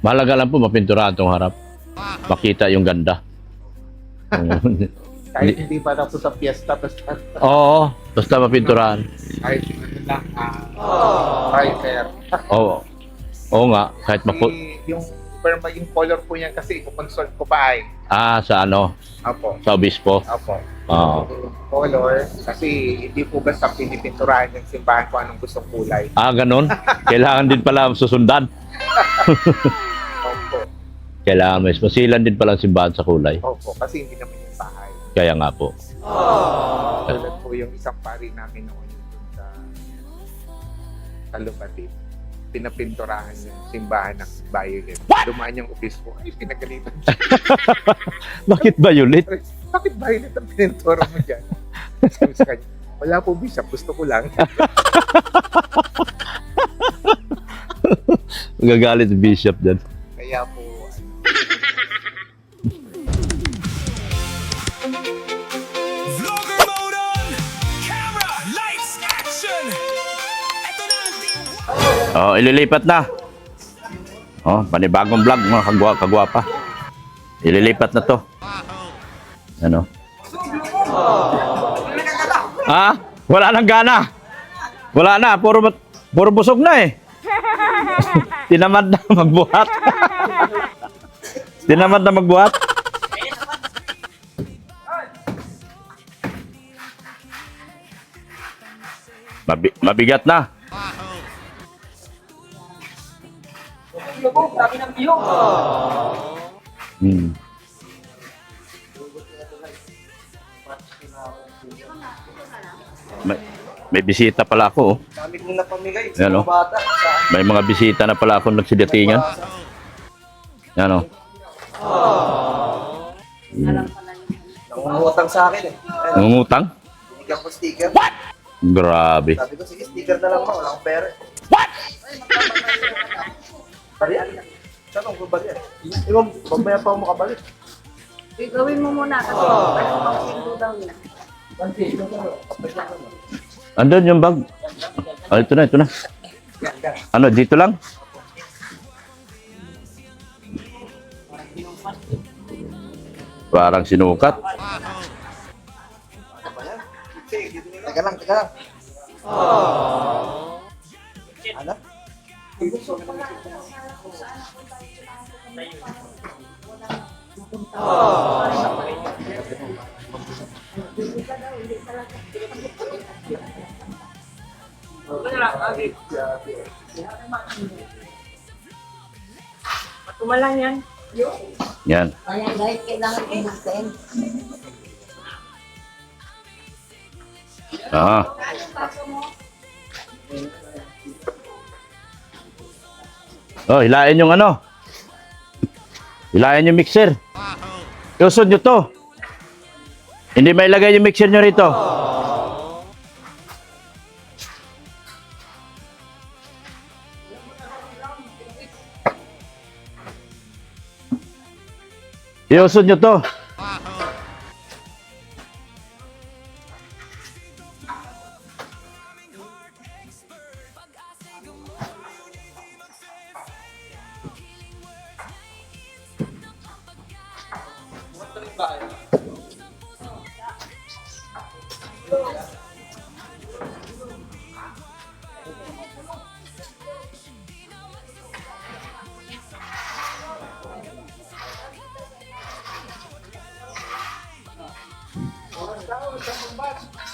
Mahalaga lang po mapinturahan tong harap. Makita yung ganda. Kahit hindi pa na po sa fiesta, basta Oo, basta mapinturahan. kahit ano lang, primer. Oo. Oo nga, kahit Yung perma, yung color po niyan kasi i-consult ko pa ay. sa ano, Apo. sa obispo. Apo. Oo. Yung color, kasi hindi po basta pinipinturahan yung simbahan kung anong gustong kulay. Ganun. Kailangan din pala susundan. Opo. Kailangan may masilan din pala ang simbahan sa kulay. Opo, kasi hindi naman yung bahay. Kaya nga po. Tulad po yung isang pari namin noon dun sa Lupatid. Pinapinturahan yung simbahan ng Violet. Dumaan yung obispo. Ay, pinagalitan siya. Bakit violet? Bakit Violet ang pininturo mo dyan? Sabi sa kanya, wala po, Bishop. Gusto ko lang. Magagalit yung bishop dyan. Kaya po, Vlogger mode on! Camera, lights, action! Ito na ang team. Ililipat na. Panibagong vlog mga kagwapa. Ililipat na to. Ano? Wala nang gana. Wala na, puro busog na eh. Tinamad na magbuhat. Tinamad na magbuhat. Mabigat na. Hmm. May bisita pala ako. Dami kong napamigay Yan, sa oh. mga bata. May mga bisita na pala ako nagsidatingan. Yan o. Nangungutang sa akin eh. Ayun, Nangungutang? binigyan ko sticker. Grabe. Sabi ko, sige, sticker na lang mo. Wala akong pera. What? Bariyan. Saan ang bariyan? Ikaw, mamaya pa ako makabalik. Gawin mo muna kasi pang-sindo daw niya. Andun yung bag. Ito na, ito na. Ano, dito lang? Parang sinukat. Teka lang, teka lang. Ano? Tumalang yan. Yan. Ayan guys, kailangan pumasin. Hilain yung ano. Hilain yung mixer. Iusod nyo to. Hindi mailagay yung mixer nyo rito. Iusod nyo to.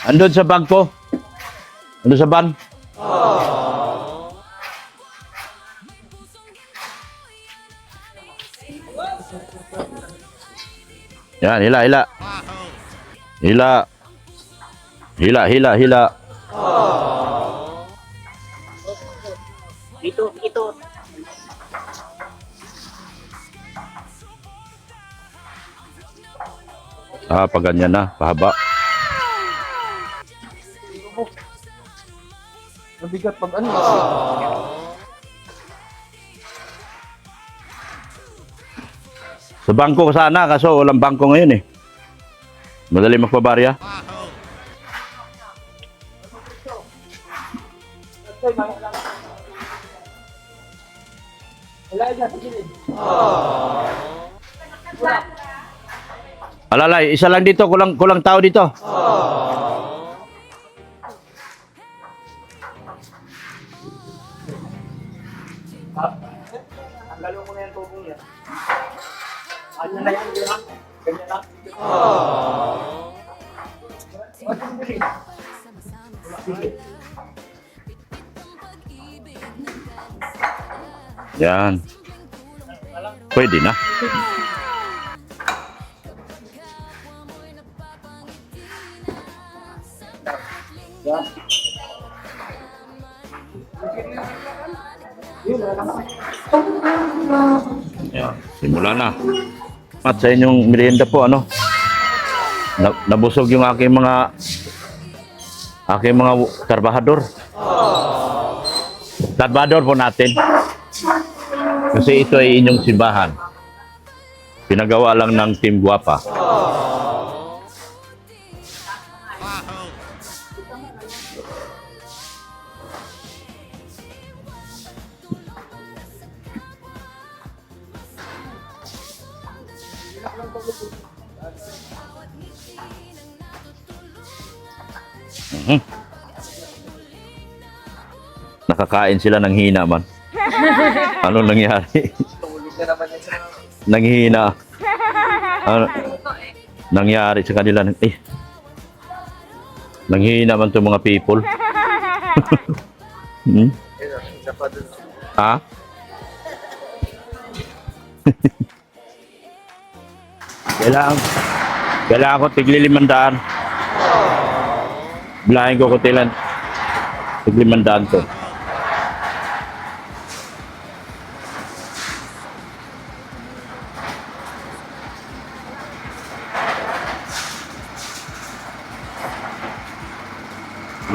Andun sa bag ko. Andun sa van. Yan, hila, hila. Hila. Hila, hila, hila. Ito. Pag ganyan na, pahaba. Nabigat pag ano. Sa bangko sana, kaso walang bangko ngayon eh. Madali magpabarya. Wala dyan. Alalay, isa lang dito, kulang tao dito. Tanggalin mo na yung tubong yan. Ano na yan, yun ha? Ganyan lang. Yan. Pwede na. Yan, simula na. At sa inyong merienda po, ano? Nabusog yung aking mga trabahador. Trabahador po natin. Kasi ito ay inyong simbahan. Pinagawa lang ng Team Guapa. Nakakain sila ng hina man. Ano nangyari? Nanghina. Ano nangyari sa kanila? Nanghina man itong mga people. Ha? Kailangan ko tigli 500. Bilahin ko tilan. Tigli 500 ko.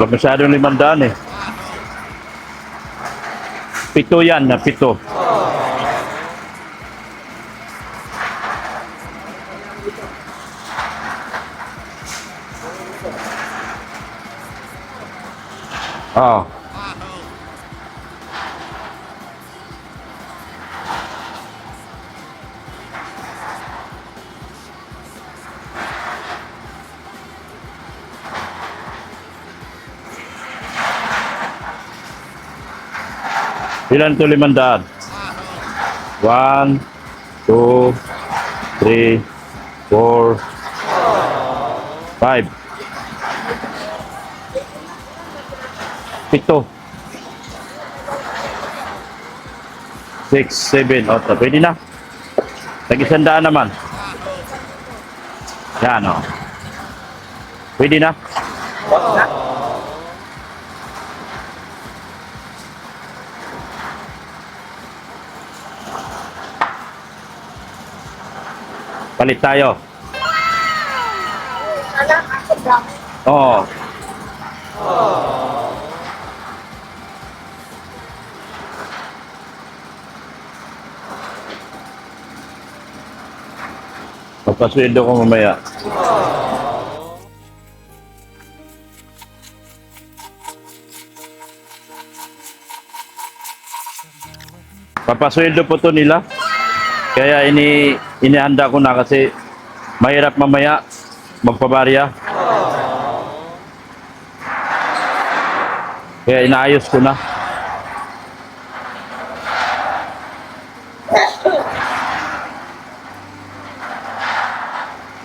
Wala masyadong 500 eh. 7 yan na 7. Oh. Ilan to 500? 1, 2, 3, 4, 5. 7. 6, 7, 8. Pwede na. Tag-100 naman. Yan o. Pwede na. Palit tayo. Oo. Papasweldo ko mamaya. Papasweldo po to nila. Kaya inihanda ko na kasi mahirap mamaya magpabarya. Kaya inaayos ko na.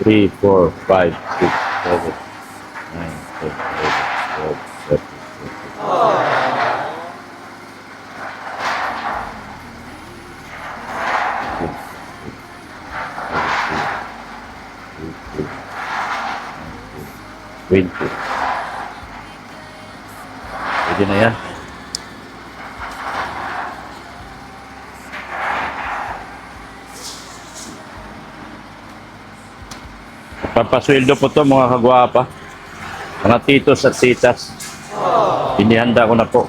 Three, 4, 5, 6, 7, 9, 10, 11, 12, 13, 14. Pwede na yan. Papasweldo po to mga kagwapa. Mga titos at titas. Inihanda ko na po.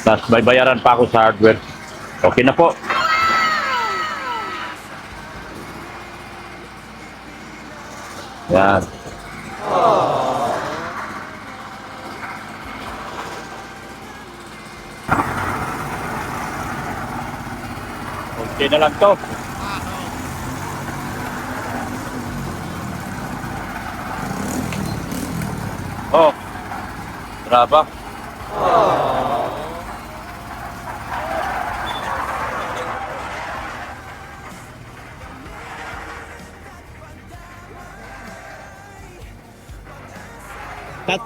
Tapos may bayaran pa ako sa hardware. Okay na po. Yan. Okay na lang to. Oh. Brava. Tat.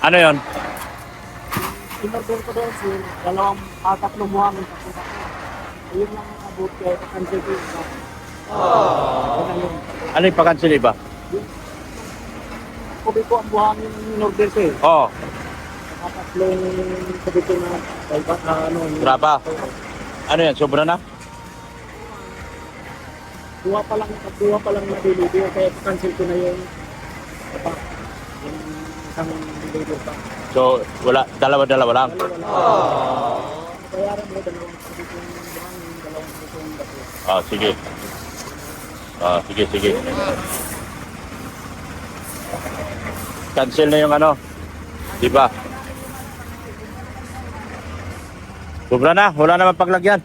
Ano yon? Inorder ko doon si dalawang tatlong buhangin tapos ako. Ayun lang ang abot kaya cancel ko yung isa. Yun lang yun. Ano yung pakansel iba? Kubi ko ang buhangin ng inorder ko eh. Oh, Tatlong kubi ko na ano. graba. Ano yan? Sobra na? Duwa pa lang na deliver kaya cancel ko na yung apa, yung isang deliver pa. So, wala, dalawa-dalawa lang. Bayaran mo dalawang kubi ko yung buhangin, dalawang kubi ko yung dati. Ah, sige. Ah, sige, sige. Cancel na yung ano. Di ba? Sobra na. Wala naman paglagyan.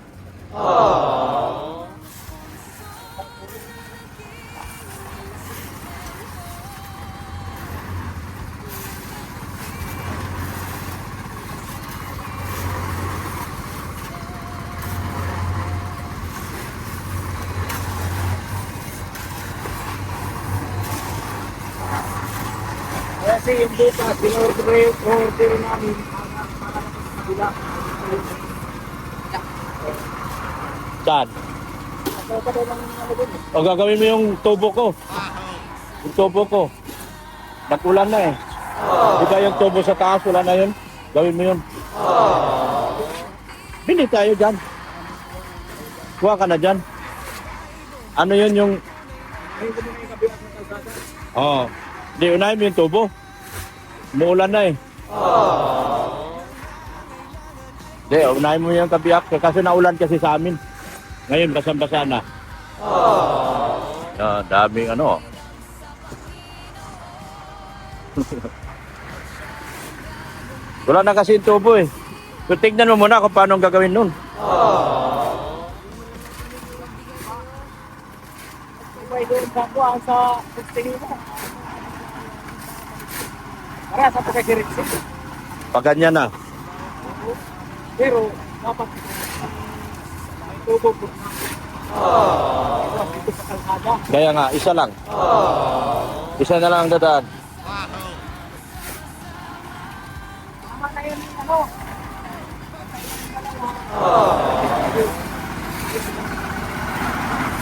Kasi yung data, order namin para sa kabila. Saan? Ako pa daw ng ano dun eh. O gagawin mo yung tubo ko. Yung tubo ko. Nakulan na eh. Di ba yung tubo sa taas, wala na yun? Gawin mo yun. Bili tayo dyan. Kuha ka na dyan. Ano yun yung... Ayun ko muna yung kabila ng kalsada. Oo. Di, unahin mo yung tubo. Muulan na eh. Di, unahin mo yung kabiyak. Kasi naulan kasi sa amin. Ngayon, basang-basa na. Daming ano. Wala na kasi yung tubo eh. So, tignan mo muna kung paano ang gagawin nun. Sabay doon sa kuha sa testing mo. Para sa pagkakiritsi. Pag ganyan na. Pero dapat may tubo po. Dito sa kalsada. Kaya nga, isa lang. Isa na lang ang dadaan. Tama na yun ano.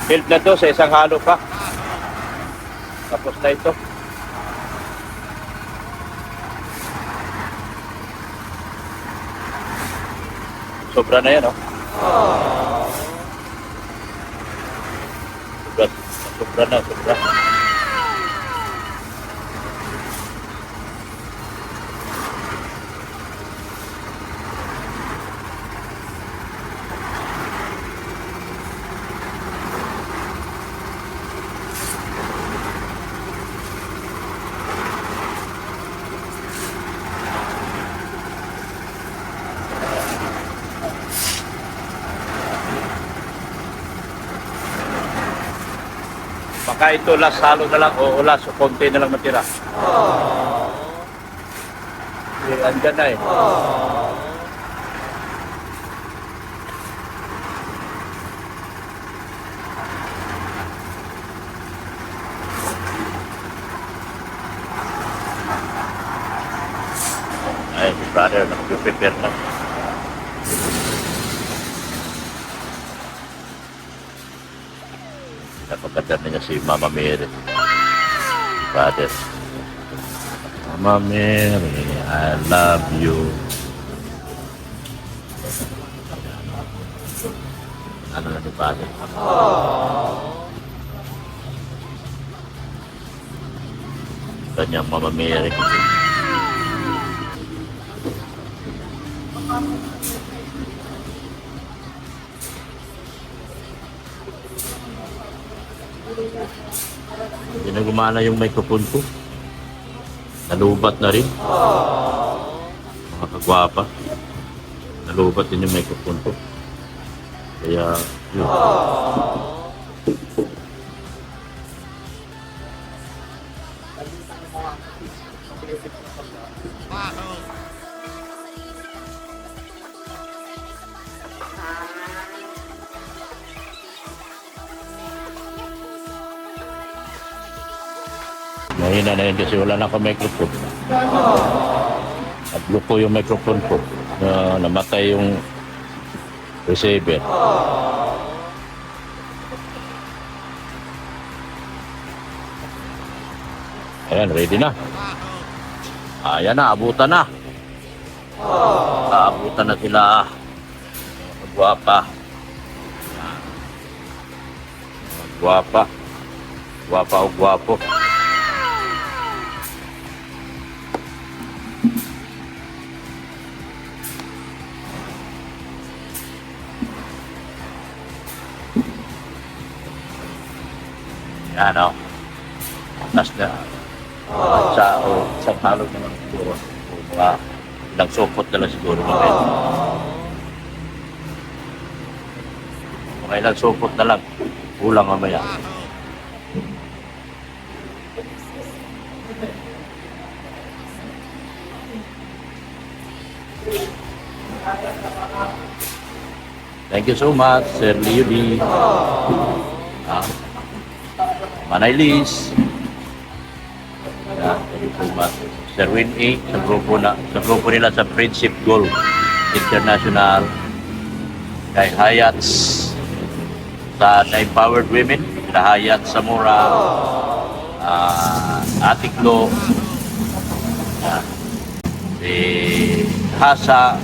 Build na to sa isang halo pa. Tapos na ito. Sobra na yan, oh. Sobra na, sobra. Baka ito last halo na lang o last o konti na lang matira. Andyan na eh. Ay, si brother, nag-prepare na. Napagkatan niya si Mama Mary. Brother. Mama Mary, I love you. Ano na ni Brother? Kanyang Mama Mary. Hindi na gumana yung microphone ko. Nalubat na rin. Mga kagwapa. nalubat din yung microphone ko. Kaya, yun. Mahina na yun kasi wala na akong microphone. Nagluko yung microphone ko. Namatay yung receiver. Ayan, ready na. Ayan na, abutan na. Abutan na sila. Guwapa. Guwapa. Guwapa o guwapo. Yan o. Tapos na. Sa halog na lang siguro. Mga ilang supot na lang siguro. Mga ilang supot na lang. Kulang mamaya. Thank you so much, Sir Leo D. Manay Liz. Thank you so much. Sir Win A, sa grupo nila sa Friendship Goal International. Kay Hayats sa Empowered Women, kay Hayat Samura, Atiklo, si Hasa,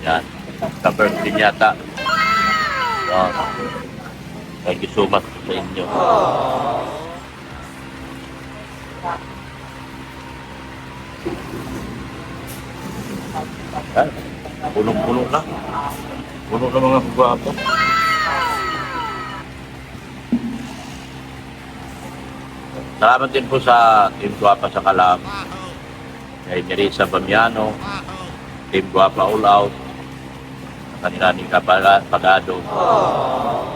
yan, cover din yata. Thank you so much sa inyo. Yan, punong-puno na. Puno na mga gwapo. Salamat din po sa Team Guapa sa Calab. Kay Nerissa Bamiano, Team Guapa All Out, kanila ni Pagado,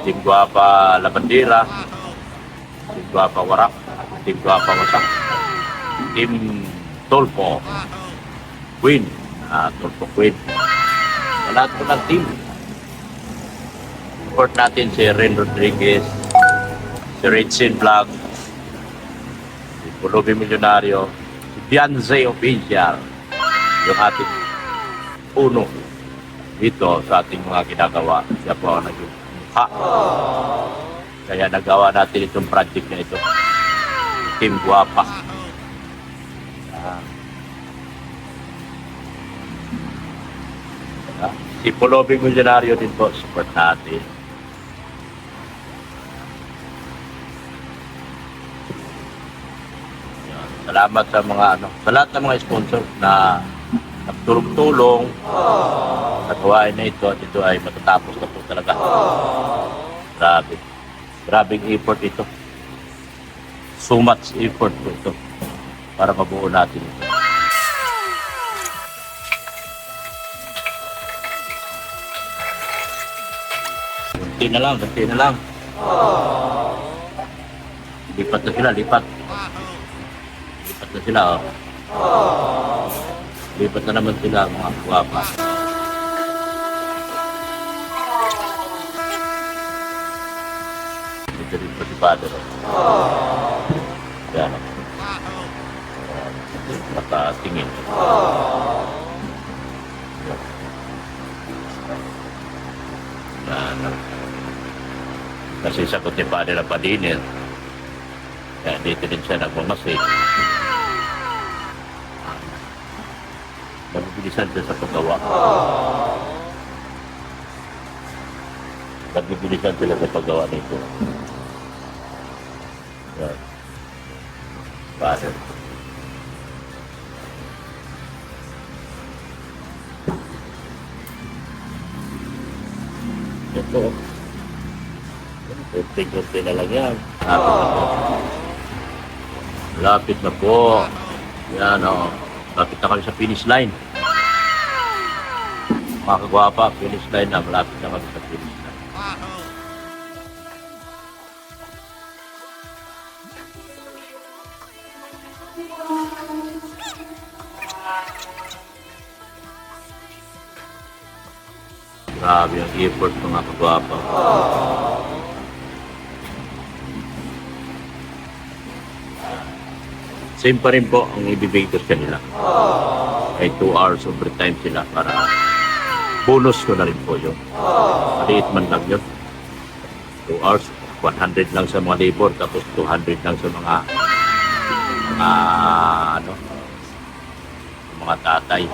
Team Guapa Labandera, Team Guapa Warak, Team Guapa Wasak, Team Tolpo Queen, Tolpo Queen. Sa lahat po ng team. Support natin si Ren Rodriguez, si Richin Vlog, si Pulubi Milyonaryo, si Beyonce Official, yung ating puno dito sa ating mga ginagawa. Siya po ang naging mukha. Kaya nagawa natin itong project na ito. Team Guapa. Si Pulubi Milyonaryo din po, support natin. Salamat sa mga sa lahat ng mga sponsor na nagtulong-tulong sa gawain na ito at ito ay matatapos na po talaga. Grabe. Grabing effort ito. So much effort po ito para mabuo natin ito. Kunti na lang. Lipat na sila, lipat. Lipat na sila, Lipat na naman sila, mga guwapa. Ito rin po si Father. Yan. Nakatingin. Yan. Kasi sa kuti Father na padinil. Kaya dito din siya nagmamasay. Nabibilisan siya sa paggawa. Nabibilisan sila sa paggawa nito. Yan. Father. Ito. Kunti-kunti na lang yan. Lapit na po. Yan, Lapit na kami sa finish line. mga kagwapa, finish line na, malapit na kami sa finish line. Grabe ang effort mga kagwapa. Same pa rin po ang ibibigay ko sa kanila. Ay 2 hours overtime sila para bonus ko na rin po yun. Maliit man lang yun. 2 hours, 100 lang sa mga labor, tapos 200 lang sa mga ano, mga tatay.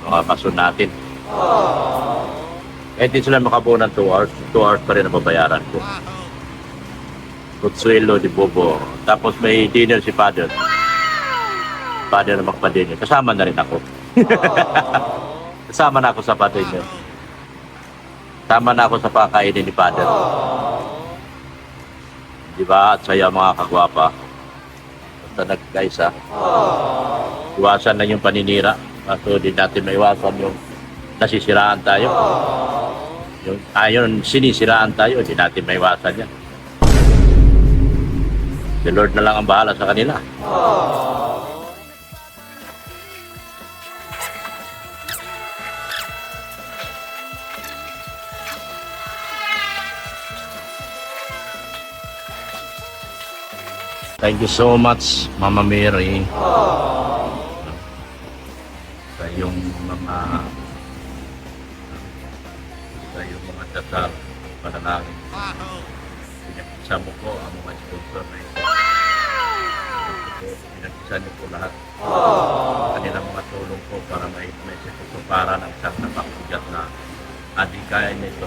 Mga paso natin. Kahit di sila makabuo ng 2 hours, 2 hours pa rin ang babayaran ko. Consuelo de Bobo. Tapos may dinner si Father. Father na magpa-dinner. Kasama na rin ako. Kasama na ako sa pa-dinner. Kasama na ako sa pakainin ni Father. Diba? At saya mga kagwapa. Basta guys ha. Iwasan na yung paninira. Kaso di natin maiwasan yung nasisiraan tayo. Yung sinisiraan tayo, di natin maiwasan yan. The Lord na lang ang bahala sa kanila. Thank you so much, Mama Mary. Sa iyong mga dasal, panalangin. Pinag-isa mo po ang mga sponsor na ito. Pinag-isa niyo po lahat. Kanilang mga tulong po para may para ng isang napakbigat na adikayan nito.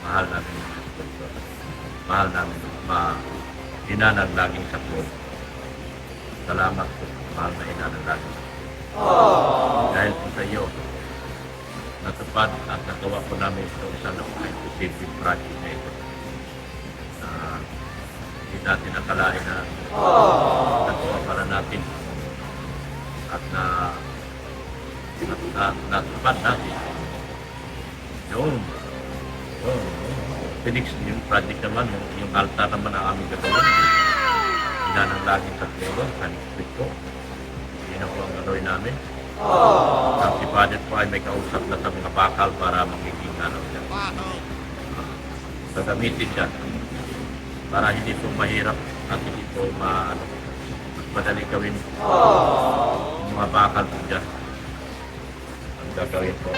Mahal namin mga sponsor. Mahal namin. Inanang laging support. Salamat po. Mahal na inanang laging support. Dahil po sa iyo, natupad at nagawa po namin itong isang napaka-imposible project na ito. Hindi natin nakalain na nagawa para natin at natupad natin. Yung Phoenix, yung project naman, yung altar naman ang aming gagawin. Inanang laging sa puro, kanipit ko. Hindi na po ang gagawin namin. Ang si Father po ay may kausap na sa mga bakal para magiging ano siya. Gagamitin siya para hindi po mahirap at hindi po mas madali gawin yung mga bakal po dyan. Ang gagawin po.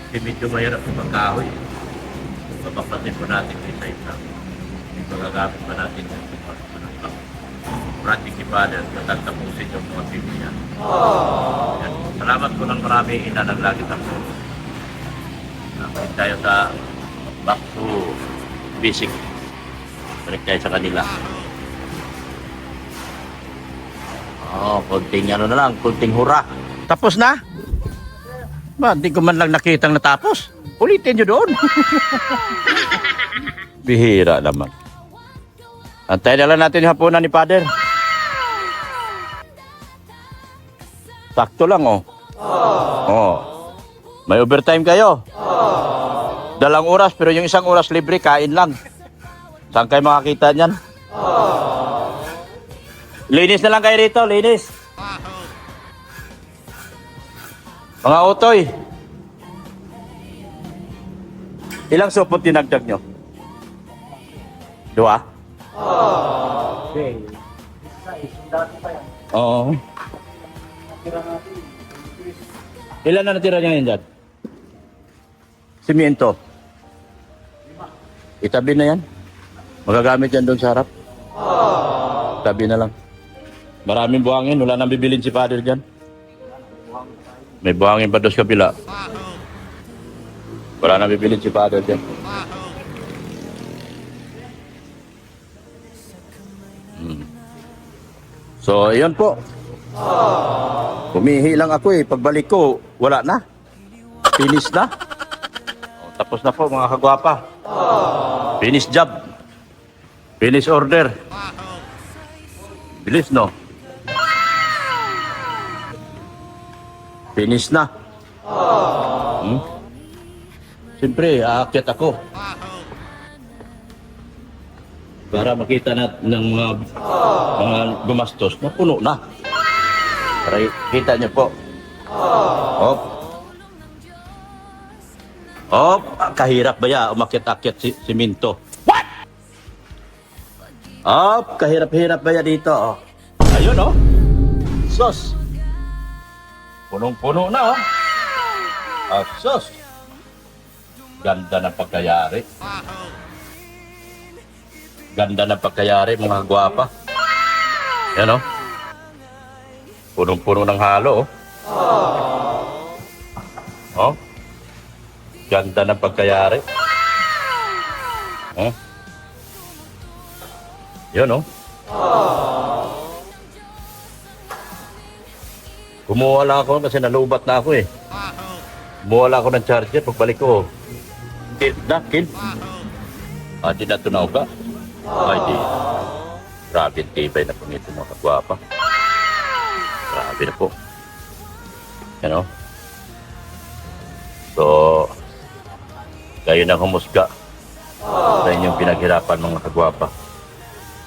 Kasi medyo mahirap sa pagkahoy. Papapatin po natin sa isa. Magagamit pa natin yung project ni Father na tatapusin yung mga film niya. Salamat po ng marami, inanang lagi ako. Balik tayo sa back to basic. Balik tayo sa kanila. Konting ano na lang, konting hura. Tapos na? Ba, hindi ko man lang nakitang natapos. Ulitin nyo doon. Bihira naman. Antayin na lang natin yung hapunan ni Father. Sakto lang, oh. May overtime kayo. 2 oras, pero yung 1 oras libre, kain lang. Saan kayo makakita niyan? Linis na lang kayo rito, linis. Mga utoy. Ilang supot dinagdag nyo? 2? Okay. Dati pa yan. Oo. Ilan na natira niya ngayon dyan? Simiento. Itabi na yan. Magagamit yan doon sa harap. Itabi na lang. Maraming buhangin. Wala nang bibilin si Father dyan. May buhangin pa doon sa kabila. Wala nang bibilin si Father dyan. So, yun po. Humihi lang ako eh. Pagbalik ko, wala na. Finish na. Tapos na po mga kagwapa. Finish job. Finish order. Bilis, no? Finish na. Hmm? Siyempre, aakyat ako. Para makita natin ng mga gumastos na puno na. Para kita niyo po. Hop. Hop. Kahirap ba ya umakyat-akyat si siminto? What? Hop. Kahirap-hirap ba ya dito? Oh. Ayun, oh. Sos. Punong-puno na, oh. Sos. Ganda ng pagkayari. Ganda ng pagkayari, mga gwapa. Yan, oh. Punong-puno ng halo, oh. Oh. Ganda ng pagkayari. Oh. Yan, oh. Kumuha lang ako kasi nalubat na ako, eh. Kumuha lang ako ng charger. Pagbalik ko, kill na, kill. Di na tunaw ka. Ay, di. Grabe, tibay na po nito, mga kagwapa. Grabe na po. Yan, o. So, kayo na humusga sa inyong pinaghirapan, mga kagwapa.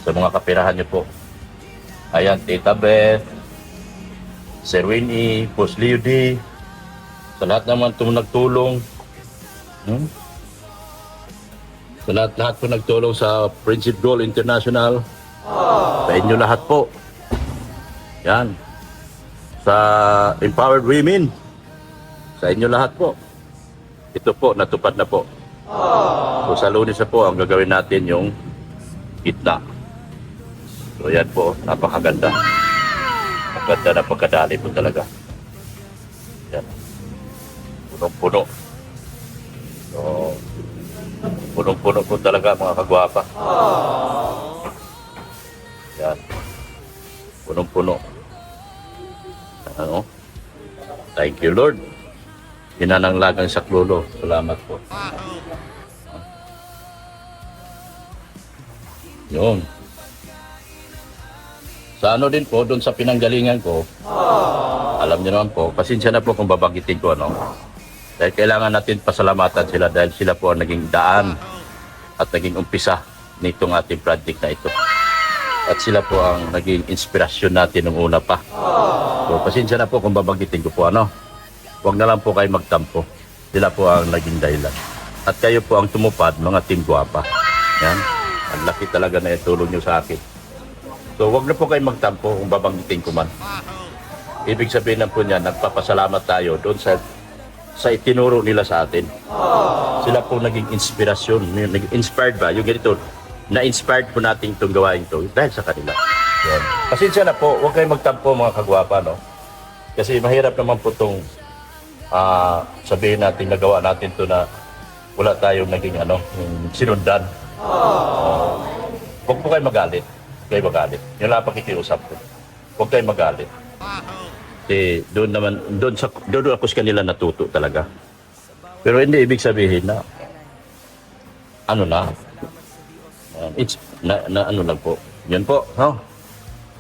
Sa mga kapirahan nyo po. Ayan, Tita Beth, Sir Winnie, Boss Leo D, sa lahat naman nagtulong. Sa lahat po nagtulong sa Friendship Goal International. Sa inyo lahat po. Yan. Sa Empowered Women. Sa inyo lahat po. Ito po, natupad na po. So sa Lunes na po, ang gagawin natin yung gitna. So yan po, napakaganda. Maganda na pagkadali po talaga. Yan. Punong-puno. So, punong-puno po talaga, mga kagwapa. Yan. Punong-puno. Ano? Thank you, Lord. Hinananglagang saklolo. Salamat po. Yun. Sa ano din po, doon sa pinanggalingan ko, alam niyo naman po, pasensya na po kung babagitin ko, ano. Dahil kailangan natin pasalamatan sila dahil sila po ang naging daan at naging umpisa nitong ating project na ito. At sila po ang naging inspirasyon natin nung una pa. So, pasensya na po kung babagitin ko po, ano. Huwag na lang po kayo magtampo. Sila po ang naging dahilan. At kayo po ang tumupad, mga team guwapa. Yan. Ang laki talaga na itulong nyo sa akin. So, wag na po kayo magtampo kung babanggitin ko man. Ibig sabihin lang po niya, nagpapasalamat tayo doon sa itinuro nila sa atin. Sila po naging inspirasyon, naging inspired ba? Yung ganito, na-inspired po natin itong gawain ito dahil sa kanila. Yan. Pasensya na po, huwag kayo magtampo, mga kagwapa, no? Kasi mahirap naman po itong sabihin natin, nagawa natin ito na wala tayong naging sinundan. Huwag po kayo magalit. Huwag kayo magalit. Yung lang pakikiusap ko. Huwag kayo magalit. Kasi doon ako sa kanila natuto talaga. Pero hindi ibig sabihin na ano lang po. Yun po. No?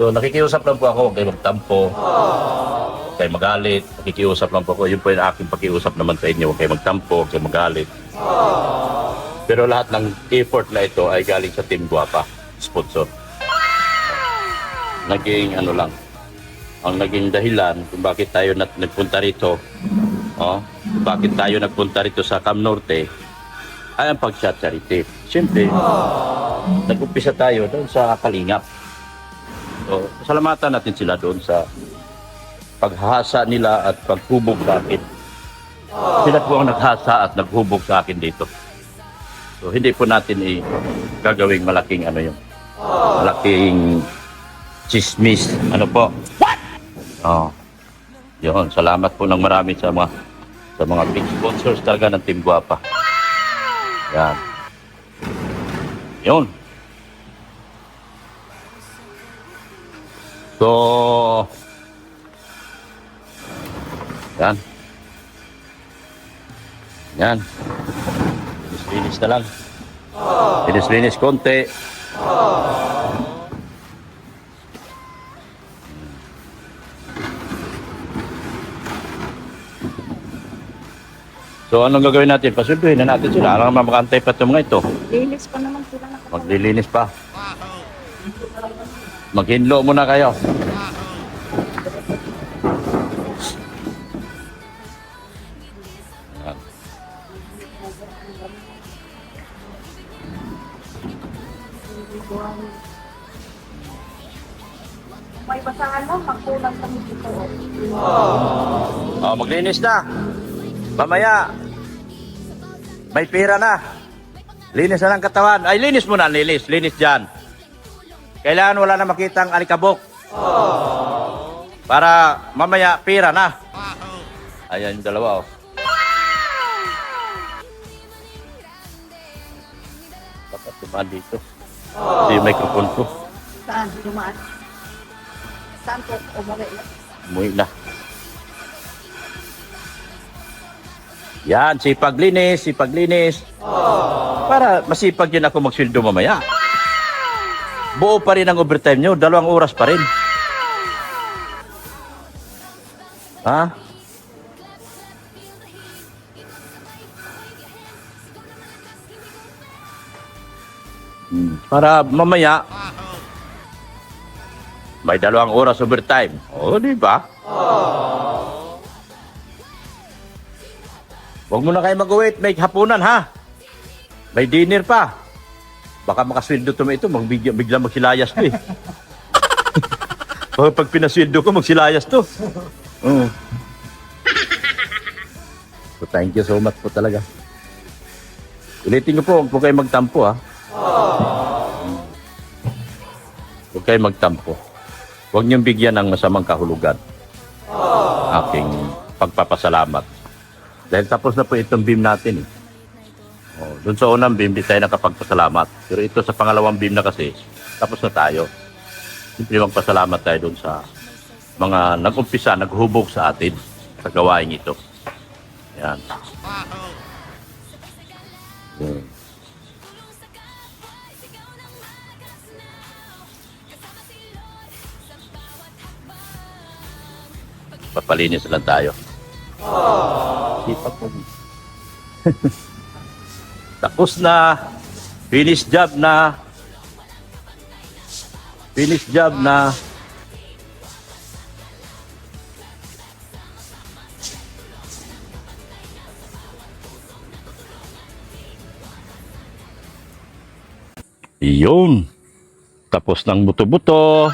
So nakikiusap lang po ako. Huwag kayo magtampo. Huwag kayo magalit. Nakikiusap lang po ako. Yun po yung aking pakiusap naman sa inyo. Huwag kayo magtampo. Huwag kayo magalit. Pero lahat ng effort na ito ay galing sa Team Guwapa. Sponsor. Naging lang, ang naging dahilan kung bakit tayo nagpunta rito, bakit tayo nagpunta rito sa Cam Norte, ay ang pag-charity. Siyempre, nag-umpisa tayo doon sa Kalingap. So, salamatan natin sila doon sa paghasa nila at paghubog sa akin. Sila po ang naghasa at naghubog sa akin dito. So, hindi po natin gagawing malaking malaking chismis. Ano po? What? Yun. Salamat po ng marami sa mga big sponsors talaga ng Team Guwapa. Yan. Yun. So, yan. Yan. Linis na lang. Linis konti. So, anong gagawin natin? Pasunduhin na natin sila. Alam naman makantay pa itong mga ito. Linis pa naman sila na katawan. Maglilinis pa. Maghinlo muna kayo. Yan. May basahan mo, magkulang kami dito. Oh, maglinis na. Mamaya. May pera na. Linis na ng katawan. Ay, linis muna. Linis. Linis dyan. Kailangan wala na makitang alikabok. Para mamaya pera na. Ayan yung dalawa, oh. Dapat tumaan dito. Ito yung microphone ko. Saan? Dumaan? Saan po? Umuwi na. Umuwi na. Yan, sipag-linis, sipag-linis. Para masipag din ako magsweldo mamaya. Buo pa rin ang overtime nyo, 2 oras pa rin. Ha? Para mamaya, may 2 oras overtime. O, di ba? Huwag mo na kayo mag-wait, may hapunan ha. May dinner pa. Baka makasweldo to ito, bigla magsilayas to eh. Baka pag pinasweldo ko, magsilayas to. So, thank you so much po talaga. Ulitin nyo po, huwag po kayo magtampo ha. Huwag kayo magtampo. Huwag niyong bigyan ng masamang kahulugan. Aking pagpapasalamat. Dahil tapos na po itong beam natin eh. Oh, doon sa unang beam, di tayo nakapagpasalamat. Pero ito sa pangalawang beam na kasi, tapos na tayo. Siyempre magpasalamat tayo doon sa mga nag-umpisa, naghubog sa atin sa gawain ito. Yan. Hmm. Papalinis lang tayo. Sipag mo. Tapos na. Finish job na. Finish job na. Iyon. Tapos ng buto-buto.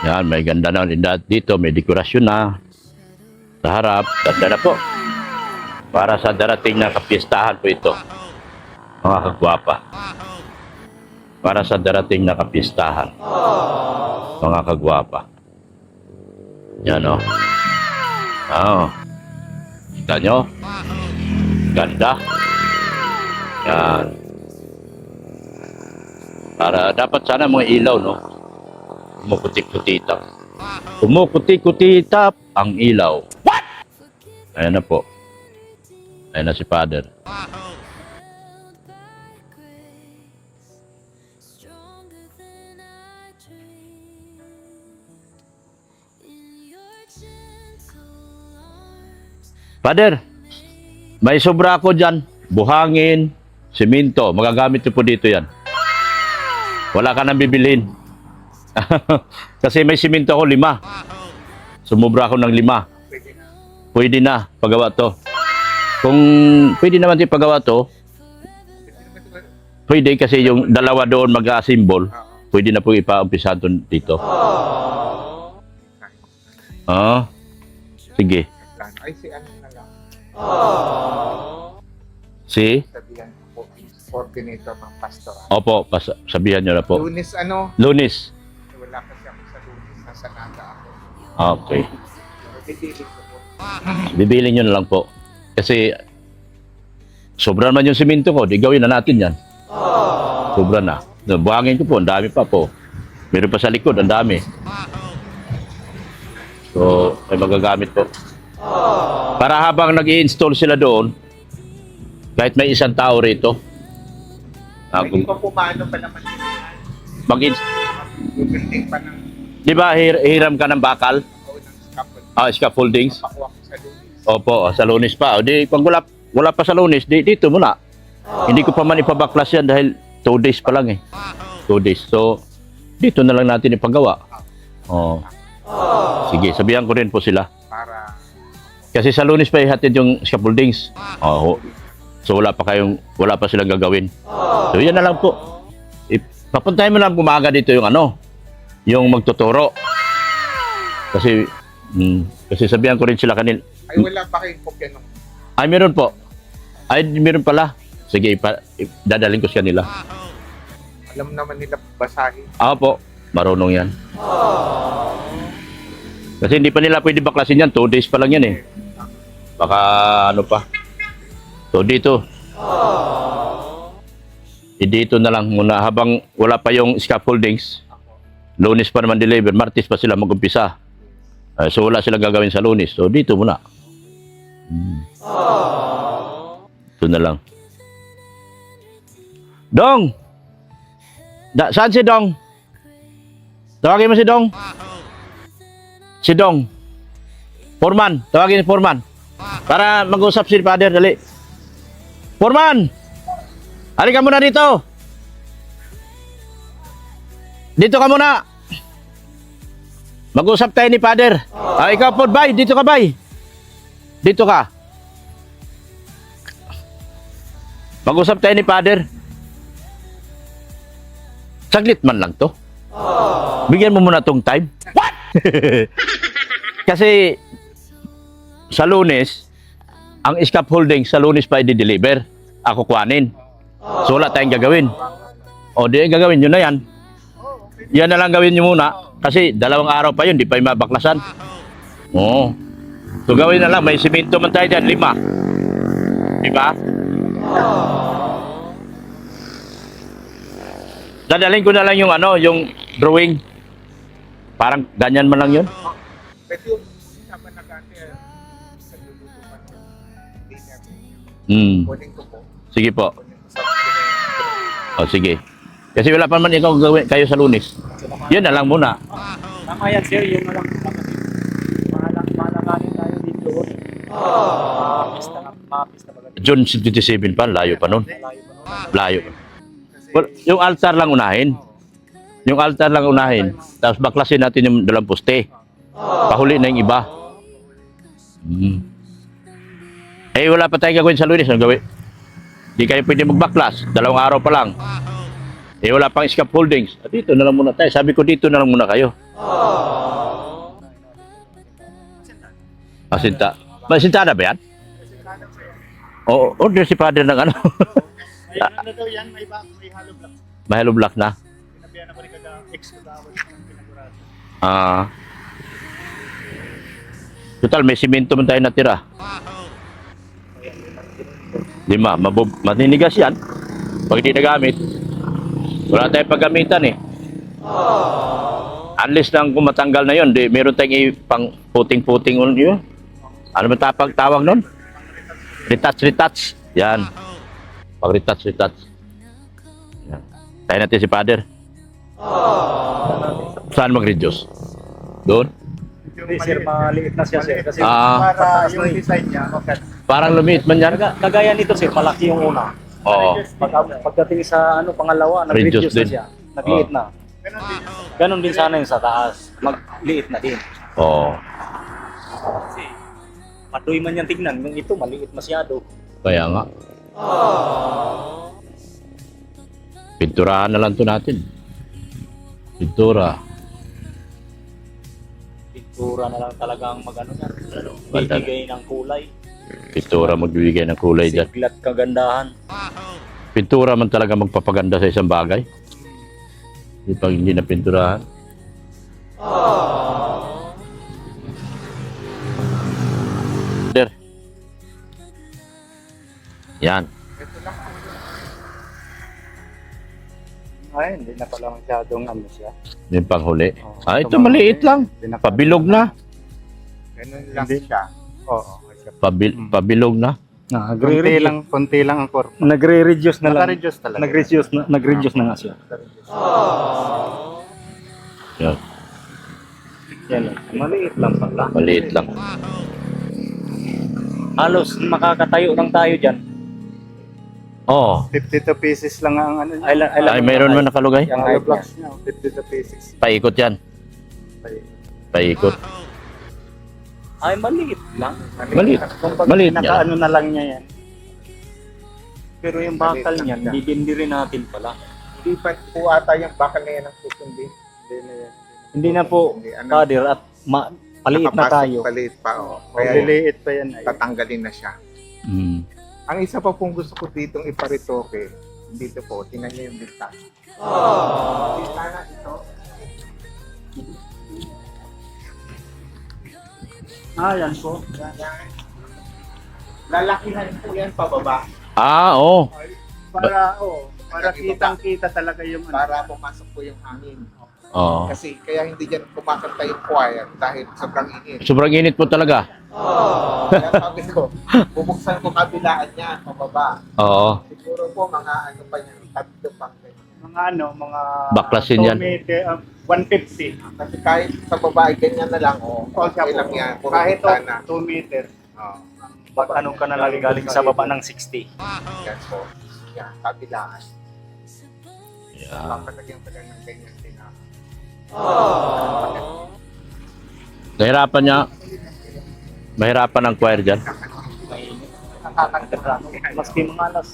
Yan, may ganda na rin dito. May dekorasyon na. Sa harap, ganda na po. Para sa darating na kapistahan po ito. Mga kagwapa. Para sa darating na kapistahan. Mga kagwapa. Yan o. Oo. Kita nyo? Ganda. Yan. Para dapat sana mga ilaw, no? Kumukutik-kutitap. Kumukutik-kutitap ang ilaw. What? Ayan na po. Ayan na si Father. Father, may sobra ako dyan. Buhangin, simento. Magagamit niyo po dito yan. Wala ka nang bibilhin. Kasi may simento ako 5. Sumubra ako ng 5. Pwede na pagawa to. Kung pwede naman din pagawa to, pwede kasi yung dalawa doon mag-assemble. Pwede na po ipa-umpisa dito. Sige. Ay, si ano na lang. Si? Sabihan ko po, coordinator ng pastoral. Opo, sabihan nyo na po. Lunes ano? Lunes. Wala kasi ako sa Lunes. Nasa Naga ako. Okay. Pipili ko po. Bibili nyo na lang po. Kasi sobra man yung simento ko, di gawin na natin yan. Sobra na. Buhangin ko po, ang dami pa po. Meron pa sa likod, ang dami. So, may magagamit po. Para habang nag-i-install sila doon, kahit may isang tao rito, Hindi pa pumano pa naman yun. Building pa ng di ba hiram ka ng bakal? scaffold. Scaffoldings. Pakuha ko sa Lunes. Opo, sa Lunes pa. O di, pag wala pa sa Lunes, dito muna. Hindi ko pa man ipabaklas yan dahil 2 days pa lang eh. 2 days. So, dito na lang natin ipagawa. Oh. Sige, sabihan ko rin po sila. Para Kasi sa Lunes pa ihatid yung scaffoldings. Oh. So wala pa silang gagawin. So yan na lang po. Papuntahin mo lang umaga dito yung yung magtuturo. Kasi sabihan ko rin sila kanil. ay wala pa kayong kopya nung Ay, meron po. Ay, meron pala. Sige, dadalhin ko sa kanila. alam naman nila basahin. Ako po, marunong yan. Kasi hindi pa nila pwede baklasin yan. 2 days pa lang yan eh. Baka ano pa. So dito. Dito na lang muna habang wala pa yung scaffoldings. Lunes pa naman deliver. Martes pa sila mag-umpisa. So wala silang gagawin sa Lunes. So dito muna. Ito na lang. Dong! Saan si Dong? Tawagin mo si Dong. Si Dong. Foreman. Tawagin si Foreman. Para mag-usap si Father. Dali. Foreman! Halika muna dito. Dito ka muna. Mag-usap tayo ni Father. Ikaw po, bay. Dito ka, bay. Dito ka. Mag-usap tayo ni Father. Saglit man lang to. Bigyan mo muna tong time. What? Kasi sa Lunes, ang scaffolding sa Lunes pa i-deliver. Ako kuhanin. So wala tayong gagawin. O di gagawin nyo na yan. Yan na lang gawin nyo muna. Kasi 2 araw pa yun, di pa yung mabaklasan. Oo. So gawin na lang, may simento man tayo dyan, 5. Diba? Dadalhin ko na lang yung yung drawing. Parang ganyan man lang yun. Pwede yung sama na kasi nagluluto pa ng dinner. Kunin ko po. Sige po. Kunin ko sa O sige. Kasi wala pa man ikaw gawin kayo sa Lunes. Yan na lang muna. Tama yan, sir. Yung alam ko naman. Malanganin tayo dito. Mapista ba? June 27 pa, layo pa nun. Malayo pa naman. Layo. Well, yung altar lang unahin. Yung altar lang unahin. Tapos baklasin natin yung 2 poste. Pahuli na yung iba. Eh, wala pa tayong gagawin sa Lunes. Ang gawin? Di kayo pwede magbaklas. 2 araw pa lang. Eh, wala pang scaffoldings. Dito na lang muna tayo. Sabi ko, dito na lang muna kayo. Masinta. Masinta na ba yan? Oo, order si Father ng May ano daw yan, may hollow block. May hollow block na. Pinabihan ako rin kada ex-kagawad ng pinagurado. Total, may simento man tayo natira. 5, matinigas yan. Pag hindi nagamit, wala tayong paggamitan eh. Unless lang kung matanggal na yun, meron tayong pang puting-puting yun. Ano ba tawag nun? Retouch. Yan. Pag retouch. Yan. Tayo natin si Father. Saan mag-reduce? Doon? Hindi, sir, maliit na siya, sir. Kasi para yung design niya, okay. Parang lumiit man yan. kagaya nito, sir, malaki yung una. Oo. Pagdating sa pangalawa, nag-reduce Reduce din. na siya. Nagliit na. Ganon din sana yung sa taas. Magliit na din. Oo. Kasi, matuloy man yan tignan. Yung ito, maliit masyado. Kaya nga. Pinturahan na lang to natin. Pintura Pintura na lang talagang magano yan. Ganda. Bibigay ng kulay. Pintura magbibigay ng kulay dyan. Siglat kagandahan. Pintura man talaga magpapaganda sa isang bagay. Pag hindi na pinturahan. There. Yan. Ay, hindi na pala masyadong ano siya. Yung panghuli. Ito maliit lang. Pabilog na. Ganun lang siya. Oo. Pabilog na. Konti lang ang corp. Nagre-reduce na lang. Naka-reduce talaga. Nag-reduce na nga siya. Yan. Yan lang. Maliit lang pala. Maliit lang. Halos makakatayo lang tayo dyan. Oo. 52 pieces lang ang ano niya. Ay, mayroon man nakalugay? Yung hollow blocks niya, 52 pieces. Paikot yan. Paikot. Ay, maliit lang. Maliit. Kumbaga, Maliit niya. nakaano na lang niya yan. Pero yung bakal niyan, hindi rin natin pala. Hindi pa po ata yung bakal na yan ang susundin. Hindi na yan. Hindi na po, Hindi, ano, Father, at paliit na nakapasok tayo. Paliit pa. Oh. Kaya Kaya liliit pa yan ay. tatanggalin na siya. Mm. Ang isa pa pong gusto ko ditong iparitoke, dito po, tingnan niyo yung bintana. Bintana ito. Yan po. Lalakihan po yan pababa Ah, oo. Para kitang-kita talaga yung ano. para pumasok po yung hangin. Oo. Kasi kaya hindi dyan kumakanta yung choir dahil sobrang init. Sobrang init po talaga. Kaya sabi ko, bubuksan ko kabilaan niya, pababa. Oo. Siguro po mga ano pa niyan, tatlo pang ganyan. Mga Baklasin 2 yan. meter, 150. Kasi kahit sa babae ganyan na lang, okay lang yan. Puro Kahit bintana. 2 meter. Pag-ano ka na lang galing sa baba ng 60. Yan po. Yan, kabilaan. Yeah. Papalagyan pa lang ng ganyan din na. Nahirapan niya. Mahirapan ang choir dyan. Maski mga alas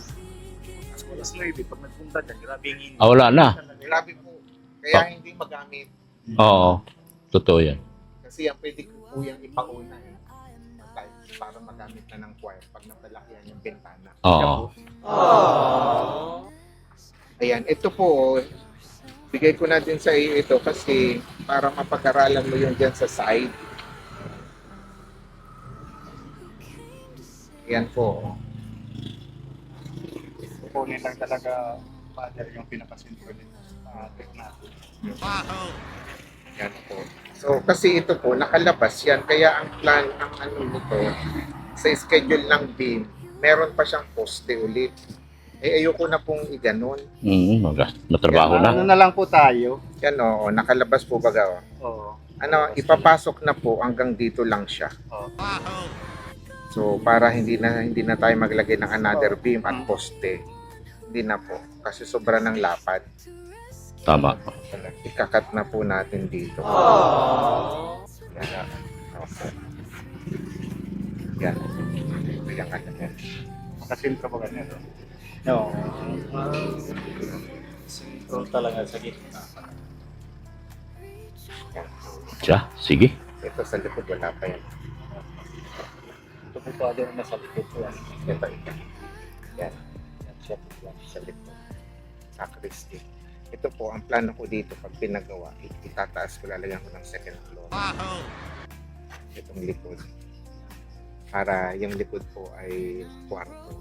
9, pag nagpunta dyan, grabe yung init. Ah, wala na. Grabe po. Kaya hindi magamit. Oo. Totoo yan. Kasi yan pwede ko po yung ipauna para magamit na ng choir pag napalakihan yung bintana. Oo. Ayan, ito po, bigay ko na din sa iyo ito kasi para mapag-aralan mo yun dyan sa side. Ayan po. Kukunin lang talaga, Father, yung pinakasimple nito. Natin. Yan po. So, kasi ito po, nakalabas yan. Kaya ang plan, ang ano nito, sa schedule ng beam, meron pa siyang poste ulit. Eh, ayoko na pong iganon. Matrabaho Ano na. na lang po tayo. Yan o, nakalabas po baga o. Oo. Ano, ipapasok na po hanggang dito lang siya. Oo. So, para hindi na tayo maglagay ng another beam at poste. Hindi na po. Kasi sobra ng lapad. Tama. Ikakat na po natin dito. Yan. Okay. Yan. Yan ka na yan. Makasinto ba ganyan? No. Sintro talaga sa gitna. Siya, sige. Ito sa likod, wala pa yan. Ito po Father, nasa likod ko yan. Ito. Yan. Yan siya po yan sa likod. Sacristy. Ito po, ang plano ko dito pag pinagawa, itataas ko, lalagyan ko ng second floor. Itong likod. Para yung likod po ay kwarto.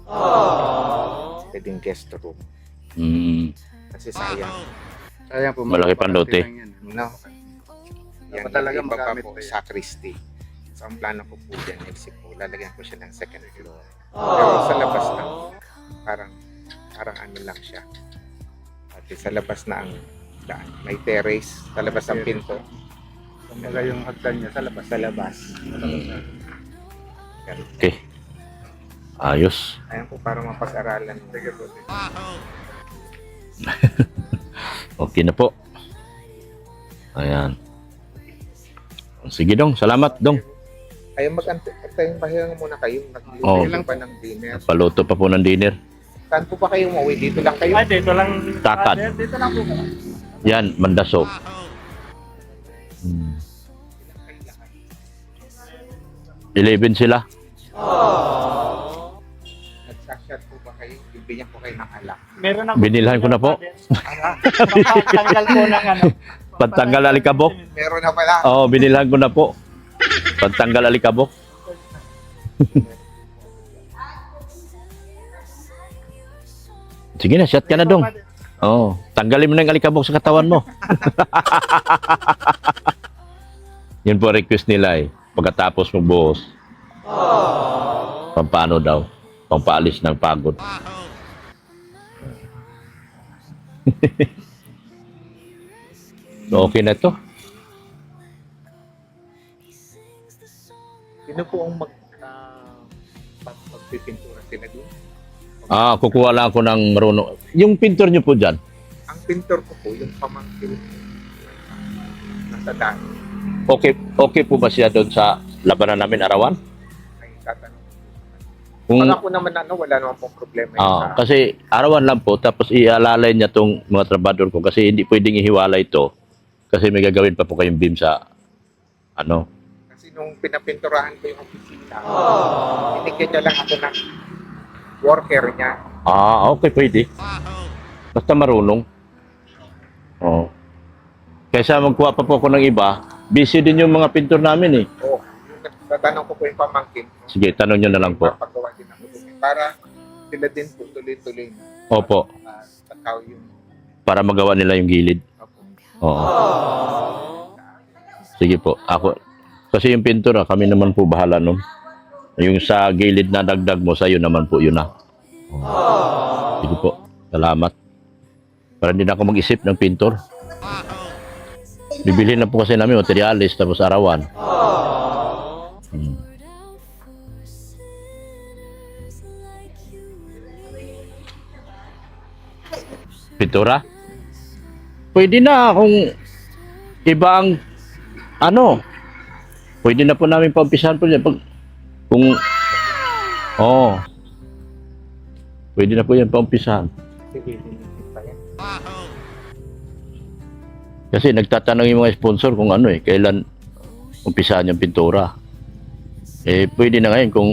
Pwedeng guest room. Mm. Kasi sayang. Sayang po. Malaki pang lote. No? Yan, Talaga yung iba pa magamit po, pa yan. sacristy. So, ang plano ko po dyan, isip po, lalagyan ko siya ng second floor. Pero sa labas lang, parang ano lang siya. At sa labas na ang daan. May terrace, sa labas ang pinto. Kumbaga yung hagdan niya sa labas. Sa labas. Yan. Okay. Ayos. Ayan po, para mapag-aralan. Sige po. Okay na po. Ayan. Sige dong. Salamat dong. Ayun, mag-antayin pahinga muna kayo. Oo. Nagluluto lang pa ng dinner. Paluto pa po ng dinner. Saan po ba kayo umuwi? Dito lang kayo? Dito lang. Takad. Dito lang po. Yan, Mandaso. 11 sila. Nagsashot po ba kayo? Bibigyan ko kayo ng alak. Meron ako. Binilhan ko na po. Tanggal po ng ano. Pantanggal alikabok. Meron na pala. Oo, binilhan ko na po. Pantanggal alikabok. Sige na, shot ka na dong. Oo, tanggalin mo na yung alikabok sa katawan mo. Yun po request nila eh. Pagkatapos magbuhos. Pampano daw? Pampaalis ng pagod. So, okay na to. Sino po ang magpipintura sila doon. Kukuha lang ako ng marunong. Yung pintor nyo po dyan, Ang pintor ko po, yung pamangkin, nasa daan, okay po ba siya doon sa labanan namin arawan? ay tatanong. Kung, Pag ako naman wala naman pong problema yun sa... kasi arawan lang po, tapos ialalay niya tong mga trabador ko kasi hindi pwedeng ihiwalay ito. Kasi may gagawin pa po kayong beam sa ano. Kasi nung pinapinturahan ko yung opisina, binigyan niya lang ako ng worker niya. Okay, pwede. Basta marunong. Oo. Kaysa magkuha pa po ako ng iba, busy din yung mga pintor namin eh. Oo. Yung tatanong ko po yung pamangkin. Sige, tanong nyo na lang po. Papagawa din ako doon. Para sila din po tuloy-tuloy na. Opo, Tataw yung... para magawa nila yung gilid. Opo. Oo. Sige po, ako. Kasi yung pintura, kami naman po bahala nun. Yung sa gilid na dagdag mo, sa'yo naman po yun na. Sige po, salamat. Para hindi na ako mag-isip ng pintor. Bibili na po kasi namin materialis tapos arawan. Pintura? Pwede na kung iba ang ano. Pwede na po namin paumpisahan po yan. Kung pwede na po yan paumpisahan. Sige, dinigit pa yan. Kasi nagtatanong yung mga sponsor kung ano kailan umpisahan yung pintura. Pwede na ngayon kung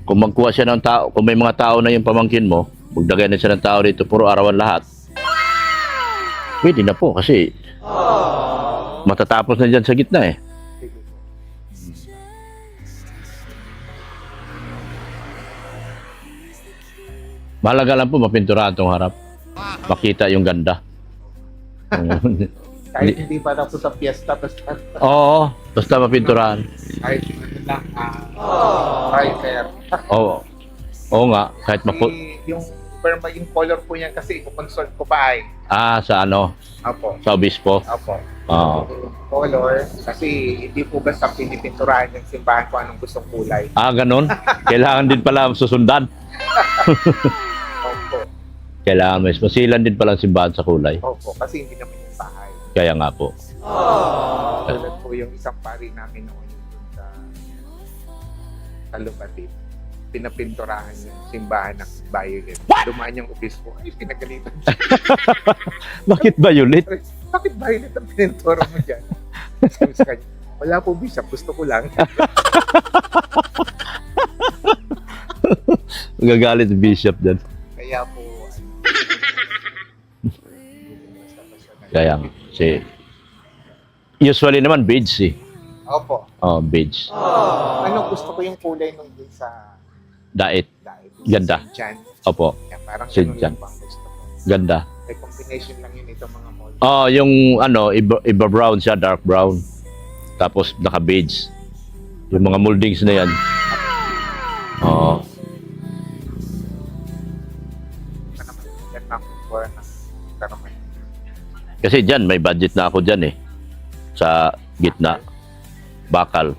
magkuha siya ng tao, kung may mga tao na yung pamangkin mo, magdagay na siya ng tao dito, puro arawan lahat. Pwede na po kasi matatapos na dyan sa gitna Sige po. Mahalaga lang po mapinturahan tong harap. Makita yung ganda. Kahit hindi pa na po sa fiesta, basta Oo, basta mapinturahan. kahit ano lang, writer. Oo nga, kahit Yung perma, yung color po niyan kasi i-consult ko pa ay. sa ano, Opo. sa obispo. Opo. Oo. Yung color, kasi hindi po basta pinipinturahan yung simbahan ko anong gustong kulay. Ganun. Kailangan din pala susundan. Opo. Kailangan may masilan din pala ang simbahan sa kulay. Opo. Kasi hindi naman yung bahay. Kaya nga po. Tulad po yung isang pari namin noon yung dun sa Kalupatid. Pinapinturahan yung simbahan ng violet. Dumaan yung obispo. Ay, pinagalitan siya. Bakit violet? Bakit violet ang pininturo mo dyan? Sabi sa kanya, wala po, Bishop. Gusto ko lang. Magagalit si Bishop dyan. Kaya po, Kaya nga. Usually naman beige Opo. beige. Ano gusto ko yung kulay nung dun sa Dait. dahil. Ganda. Dyan. Opo. Kaya parang Si ganun Jan. lang po ang gusto ko. Ganda. May combination lang yun itong mga mold. Yung iba brown siya, dark brown. Tapos naka-beige. Yung mga moldings na yan. Oo. Ano naman, yan lang for ng karamay. Kasi dyan, may budget na ako dyan sa gitna. Bakal.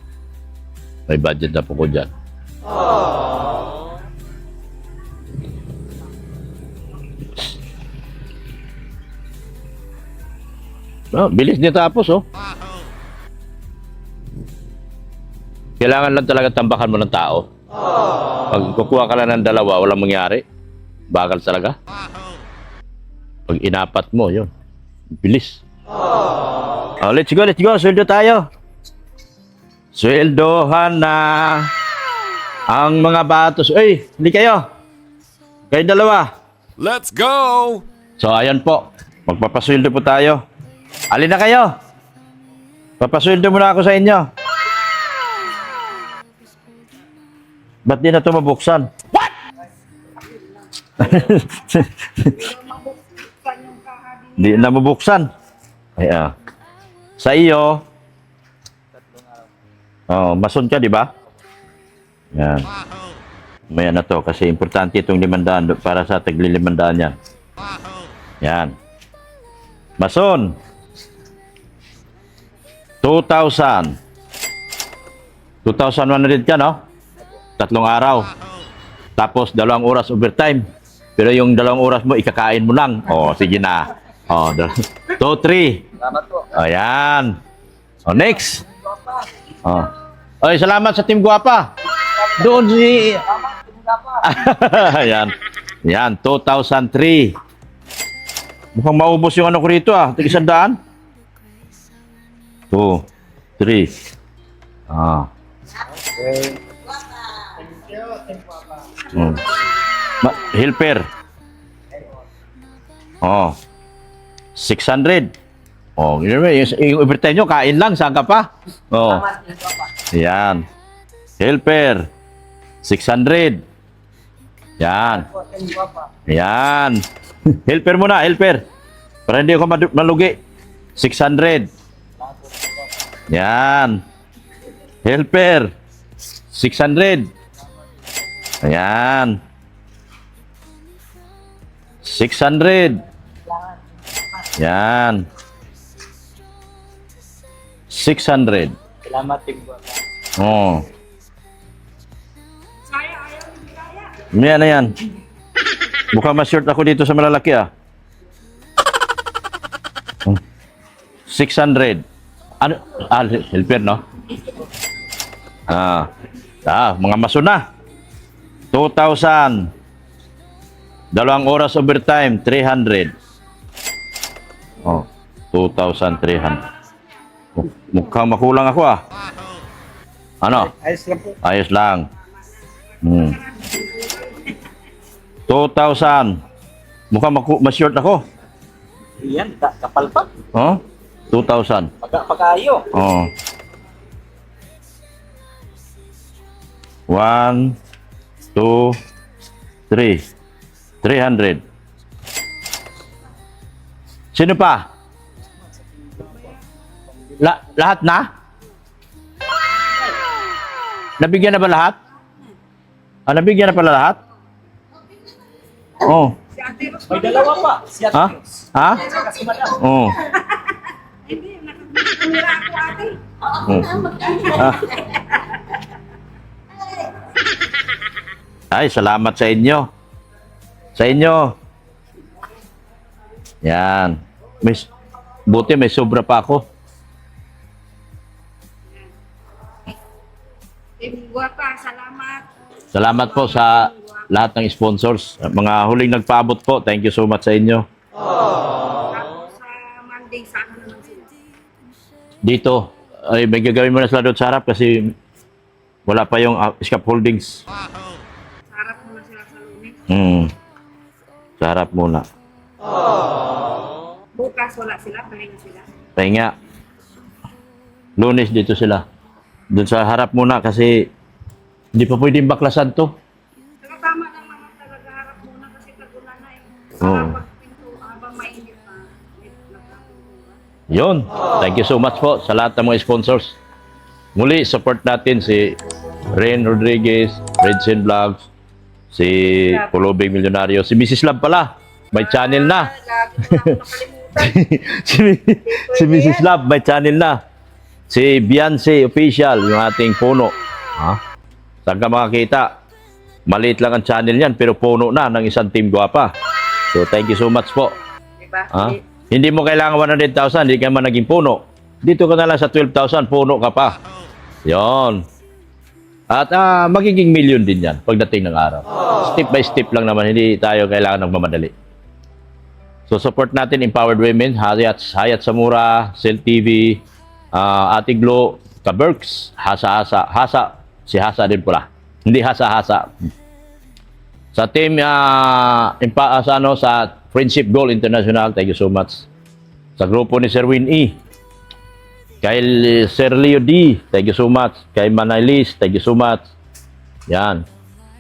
May budget na po ko dyan. Bilis niya tapos Kailangan lang talaga tambakan mo ng tao. Pag kukuha ka lang ng dalawa, walang mangyari. Bakal talaga. Pag inapat mo, yun. Bilis. Let's go. Sweldo tayo. Sweldohan na ang mga batos. Hindi kayo. Kayong dalawa. Let's go! So, ayan po. Magpapasweldo po tayo. Alin na kayo? Papasweldo muna ako sa inyo. Ba't di na ito mabuksan? What? Di na mabuksan. Sa iyo. Mason ka, di ba? Yan. May na to kasi importante itong 500 para sa tagli 500 yan. Yan. Mason. 2,000. 2,100 ka, no? 3 araw. Tapos 2 oras overtime. Pero yung 2 oras mo, ikakain mo lang. O, sige na. O, 2, 3. Salamat po. O, yan. O, next. O. Oy, salamat sa Team Guwapa. Doon si... Yan. Yan, 2003. Mukhang maubos yung ano ko rito ah. Tig-100. 2, 3. Ah. Helper. Oh. 600. Oh, yung overtime nyo, kain lang, saan ka pa? Oh. Yan. Helper. 600. Yan. Yan. Helper muna, helper. Para hindi ako malugi. 600. Yan. Helper. 600. Ayan. 600. Yan. 600. Salamat, Team Guwapa. Oh. Yan na yan. Mukhang ma-short ako dito sa malalaki ah. 600. Ano? Ah, helper no? Mga maso na. 2,000. 2 oras overtime, 300. Oh, 2,300. Mukhang makulang ako ah. Ano? Ayos lang po. Ayos lang. 2,000. Mukhang ma-short ako. Yan, kapal pa. Oh? 2,000. Pagkayo. Oh. 1, 2, 3. 300. Sino pa? Lahat na? Nabigyan na ba lahat? Ah, nabigyan na pala lahat? Oh. May dalawa pa. Si Ate Ha? Rose. Ha? Saka si Madam. Oh. Hindi, nakakamera ako ate. Oh. Ah. Ay, salamat sa inyo. Sa inyo. Yan. Buti may sobra pa ako. Team Guwapa, salamat. Salamat po sa lahat ng sponsors. Mga huling nagpaabot po. Thank you so much sa inyo. Tapos sa Monday, sana naman sila. Dito, ay may gagawin mo na sila doon sa harap kasi wala pa yung scaffoldings. Sarap muna sila sa Lunes. Sa harap muna. Bukas wala sila, pahinga sila. Pahinga. Lunes dito sila. Doon sa harap muna kasi hindi pa pwedeng baklasan to. Pero tama lang naman talaga harap muna kasi tagulan na eh. Oo. Para pagpinto habang mainit na, nagkakuluan. Yun. Thank you so much po sa lahat ng mga sponsors. Muli, support natin si Ren Rodriguez, Redsen Vlogs, si Pulubing Milyonaryo, si Mrs. Love pala. May channel na. Lagi ko na nakalimutan. si Mrs. Love, may channel na. Si Beyonce Official, yung ating puno. Ha? Saan ka makakita? Maliit lang ang channel yan, pero puno na ng isang Team Guwapa. So, thank you so much po. Diba? Ha? Hindi mo kailangan 100,000, hindi ka man naging puno. Dito ka na lang sa 12,000, puno ka pa. Yon. At magiging million din yan pagdating ng araw. Step by step lang naman, hindi tayo kailangan magmamadali. So, support natin Empowered Women, Hayat Samura, Cell TV, Ate Glo, Kaberks, Hasa, si Hasa din pala. Hindi Hasa. Sa team, sa Friendship Goal International, thank you so much. Sa grupo ni Sir Win E. Kay Sir Leo D, thank you so much. Kay Manailis, thank you so much. Yan.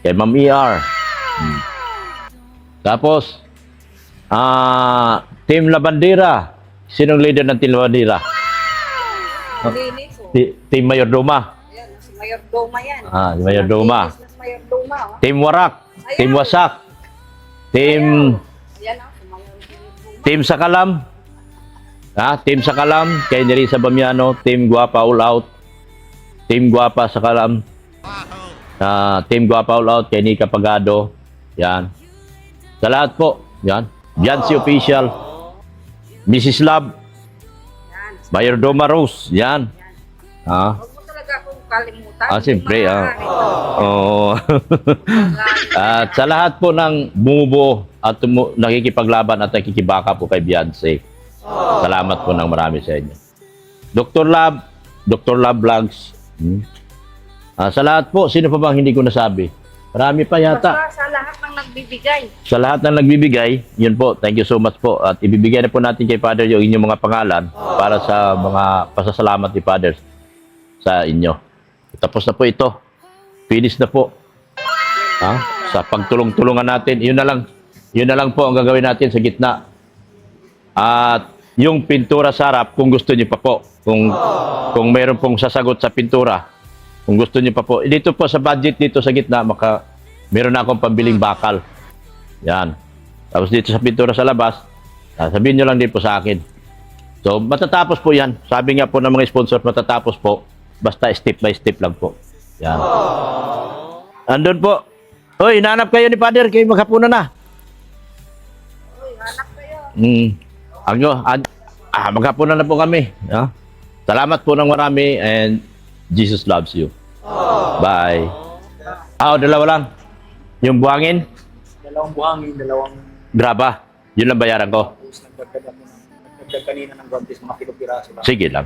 Kay Ma'am ER. Tapos, Team Labandera. Sinong leader ng Team Labandera? Linis, oh. Team Mayordoma. Ayan, si Mayordoma yan. Si Mayordoma. Linis na si Mayordoma, oh. Team Warak. Team Wasak. Team Ayan, oh, si Mayordoma. Team Sakalam. Team Sakalam. Kay Nerissa Bamiano. Team Guwapa All Out. Team Guwapa Sakalam. Team Guapa All Out, kay Nika Pagado. Yan. Sa lahat po. Yan. Biancy Official. Mrs. Love. Mayordoma Rose. Yan. Huwag mo talaga akong kalimutan. Siyempre. Yung mga Oh. At sa lahat po ng bumubuo at nakikipaglaban at nakikibaka po kay Beyonce. Salamat po ng marami sa inyo. Dr. Love Vlogs. Sa lahat po, sino pa bang hindi ko nasabi? Marami pa yata. Basta sa lahat ng nagbibigay. Sa lahat ng nagbibigay, yun po, thank you so much po. At ibibigay na po natin kay Father yung inyong mga pangalan para sa mga pasasalamat ni Father sa inyo. Tapos na po ito. Finish na po. Sa pagtulong-tulungan natin, yun na lang po ang gagawin natin sa gitna. At yung pintura sa harap, kung gusto niyo pa po, kung mayroon pong sasagot sa pintura, kung gusto niyo pa po, dito po sa budget dito sa gitna, meron na akong pambiling bakal. Yan. Tapos dito sa pintura sa labas, sabihin nyo lang din po sa akin. So, matatapos po yan. Sabi nga po ng mga sponsor, matatapos po. Basta step by step lang po. Yan. Andun po. Hoy, hinahanap kayo ni Father, kayo maghapunan na. Uy, anak kayo. Maghapunan na po kami. Yeah. Salamat po ng marami and Jesus loves you. Bye. Dalawa lang. Yung buhangin, Dalawang buhangin, dalawang graba. Yun lang bayaran ko. tapos nagdagdag kanina ng guantes, mga kilopiraso lang. Sige lang.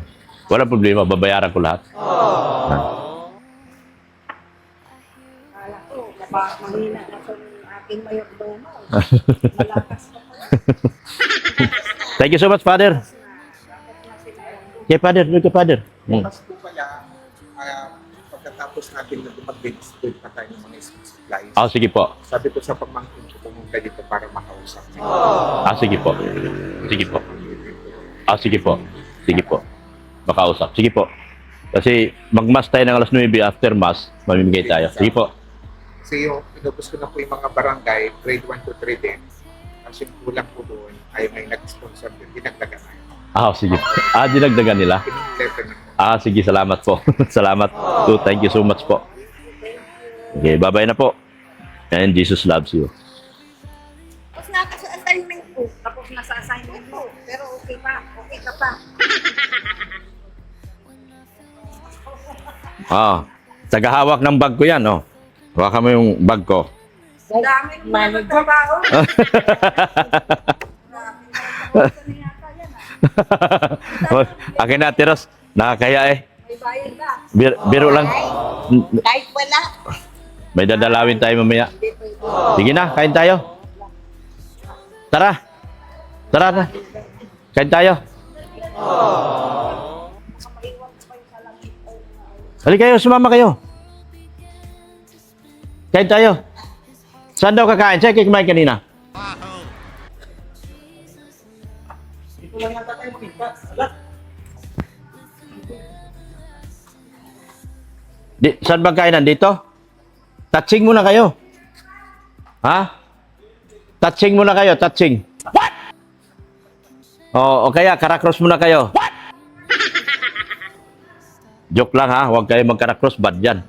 Walang problema, babayaran ko lahat. Kala ko, mahina na sa aking mayordoma. Malakas pa pala. Thank you so much, Father. Kay Father, look kay Father. Mas po kaya, pagkatapos natin na mag-distribute pa tayo ng mga supplies, Sige po. sabi ko sa pamangkin ko, pumunta dito para makausap niya. Sige po. Sige po. Sige po. Sige po. Makausap. Sige po. Kasi mag-mass tayo ng alas 9 after mass, mamimigay tayo. Sige po. Kasi yung pinubos ko na po yung mga barangay, grade 1 to 3 din. Kasi yung kulang po doon, ay may nag-sponsor din, dinagdagan na yun. Sige po. Dinagdagan nila. Pinag-letter na po. Sige, salamat po. Salamat. Thank you so much po. Okay, bye-bye na po. And Jesus loves you. Tapos na ako sa assignment ko. Tapos na sa assignment mo. Pero okay pa. Okay ka pa. Tagahawak ng bag ko yan, Hawakan mo yung bag ko. Ang dami ng mga trabaho. Akin na, Tiros. Nakakaya eh. May bayad na. Biro lang. Kahit wala. May dadalawin tayo mamaya. Hindi pwede. Sige na, kain tayo. Tara. Tara na. Kain tayo. Halika kayo, sumama kayo. Kain tayo. Saan daw kakain? Saan kayo kumain kanina? Ito lang yata tayo makita. Alat. Saan ba kainan? Dito? Touching muna kayo. Touching muna kayo, touching. What? O kaya, karakross muna kayo. What? Joke lang Huwag kayo magkarakross, bad yan.